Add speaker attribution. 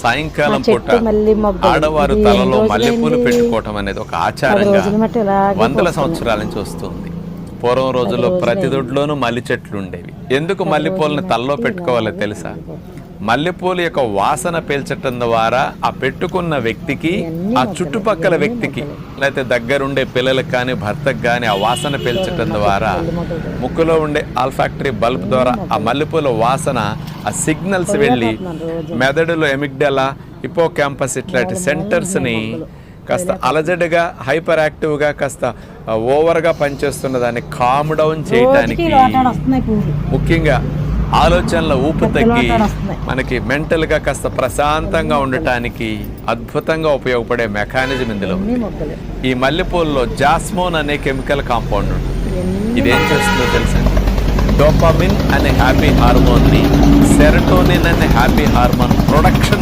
Speaker 1: సాయంకాలం పూట ఆడవారు తలలో మల్లెపూలు పెట్టుకోవటం అనేది ఒక ఆచారంగా వందల సంవత్సరాల నుంచి వస్తుంది. పూర్వం రోజుల్లో ప్రతి దొడ్లోనూ మల్లి చెట్లు ఉండేవి. ఎందుకు మల్లెపూలను తలలో పెట్టుకోవాలో తెలుసా? మల్లెపూలు యొక్క వాసన పీల్చటం ద్వారా ఆ పెట్టుకున్న వ్యక్తికి, ఆ చుట్టుపక్కల వ్యక్తికి, లేకపోతే దగ్గరుండే పిల్లలకు కానీ భర్తకు కానీ ఆ వాసన పీల్చటం ద్వారా ముక్కులో ఉండే ఆల్ఫాక్టరీ బల్బ్ ద్వారా ఆ మల్లెపూల వాసన, ఆ సిగ్నల్స్ వెళ్ళి మెదడులో ఎమిగ్డలా, హిపోకాంపస్ ఇట్లాంటి సెంటర్స్ని కాస్త అలజడిగా, హైపర్ యాక్టివ్గా, కాస్త ఓవర్గా పనిచేస్తున్న దాన్ని కామ్ డౌన్ చేయడానికి, ముఖ్యంగా ఆలోచనల ఊపు తగ్గి మనకి మెంటల్గా కాస్త ప్రశాంతంగా ఉండటానికి అద్భుతంగా ఉపయోగపడే మెకానిజం ఇందులో ఉంది. ఈ మల్లెపూలలో జాస్మోన్ అనే కెమికల్ కాంపౌండ్ ఉంటుంది. ఇదేం చేస్తుందో తెలుసా? డోపామిన్ అనే హ్యాపీ హార్మోన్ని సెరటోనిన్ అనే హ్యాపీ హార్మోన్ ప్రొడక్షన్